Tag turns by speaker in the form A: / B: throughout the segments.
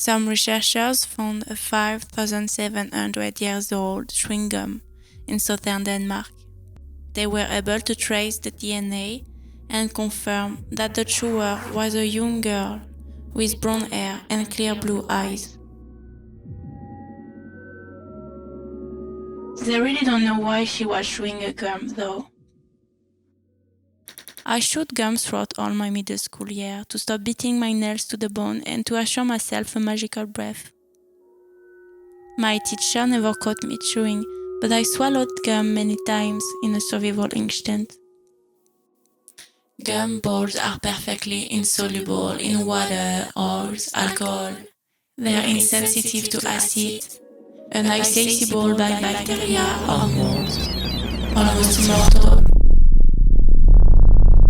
A: Some researchers found a 5,700 years old chewing gum in southern Denmark. They were able to trace the DNA and confirm that the chewer was a young girl with brown hair and clear blue eyes. They really don't know why she was chewing a gum, though. I chewed gum throughout all my middle school year to stop beating my nails to the bone and to assure myself a magical breath. My teacher never caught me chewing, but I swallowed gum many times in a survival instinct. Gum balls are perfectly insoluble in water, oils, alcohol. They are insensitive to acid, inaccessible by bacteria or molds, almost immortal.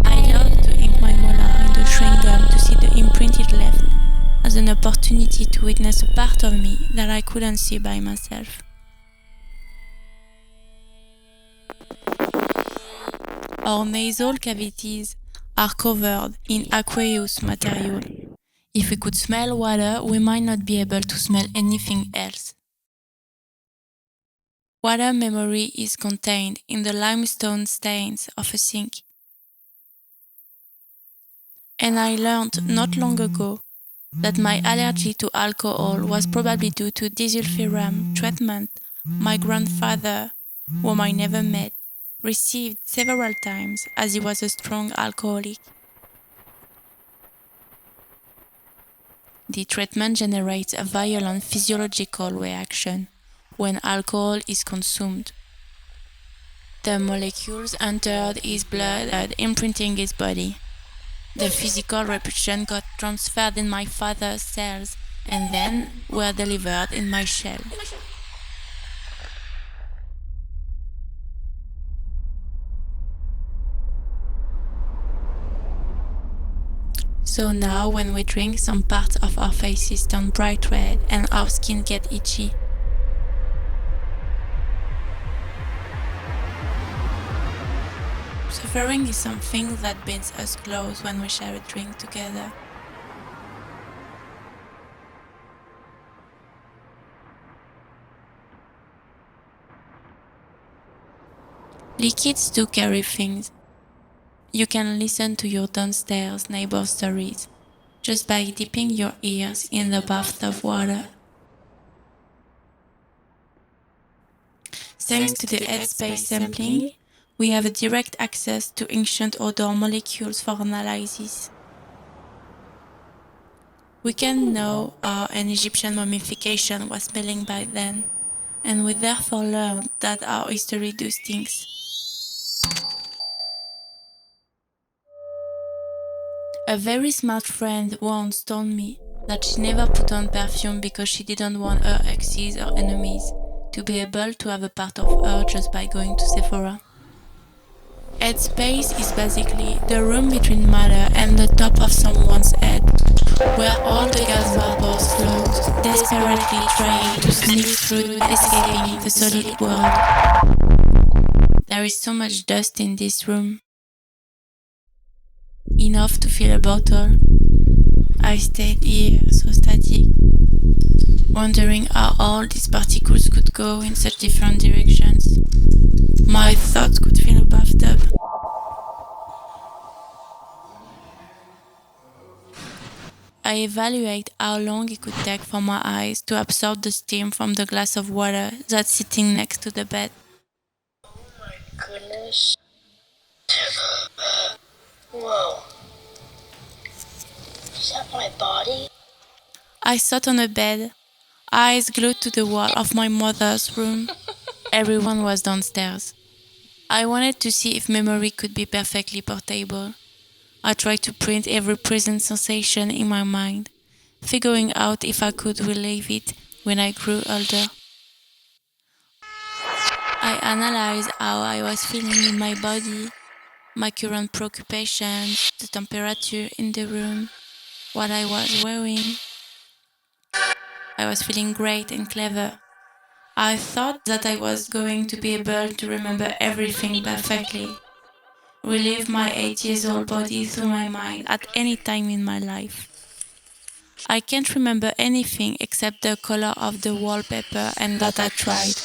A: I love to ink my molar in the chewing gum to see the imprint it left as an opportunity to witness a part of me that I couldn't see by myself. Our nasal cavities are covered in aqueous material. If we could smell water, we might not be able to smell anything else. Water memory is contained in the limestone stains of a sink. And I learned not long ago that my allergy to alcohol was probably due to disulfiram treatment my grandfather, whom I never met, received several times as he was a strong alcoholic. The treatment generates a violent physiological reaction when alcohol is consumed. The molecules entered his blood, imprinting his body. The physical repercussion got transferred in my father's cells and then were delivered in my shell. So now when we drink, some parts of our faces turn bright red and our skin gets itchy. Suffering is something that binds us close when we share a drink together. Liquids do carry things. You can listen to your downstairs neighbor's stories just by dipping your ears in the bathtub water. Thanks to the headspace sampling, we have a direct access to ancient odor molecules for analysis. We can know how an Egyptian mummification was smelling by then, and we therefore learn that our history does things. A very smart friend once told me that she never put on perfume because she didn't want her exes or enemies to be able to have a part of her just by going to Sephora. Headspace is basically the room between matter and the top of someone's head, where all the gas vapors float, desperately trying to sneak through, escaping the solid world. There is so much dust in this room. Enough to fill a bottle. I stayed here, so static, wondering how all these particles could go in such different directions. My thoughts could fill a bathtub. I evaluate how long it could take for my eyes to absorb the steam from the glass of water that's sitting next to the bed.
B: Oh my goodness. Whoa. Is that my body?
A: I sat on a bed, eyes glued to the wall of my mother's room. Everyone was downstairs. I wanted to see if memory could be perfectly portable. I tried to print every present sensation in my mind, figuring out if I could relive it when I grew older. I analyzed how I was feeling in my body, my current preoccupations, the temperature in the room, what I was wearing. I was feeling great and clever. I thought that I was going to be able to remember everything perfectly, relive my 8 years old body through my mind at any time in my life. I can't remember anything except the color of the wallpaper and that I tried.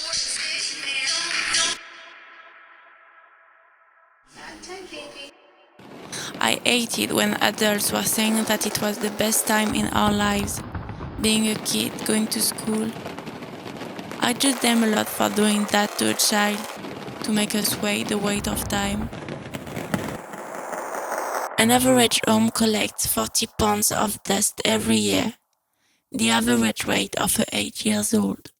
A: I hated when adults were saying that it was the best time in our lives, being a kid, going to school. I judge them a lot for doing that to a child, to make us weigh the weight of time. An average home collects 40 pounds of dust every year, the average weight of a 8 years old.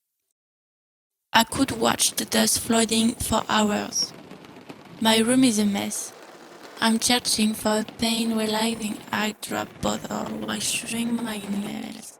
A: I could watch the dust floating for hours. My room is a mess. I'm searching for a pain-relieving eye drop bottle while chewing my nails.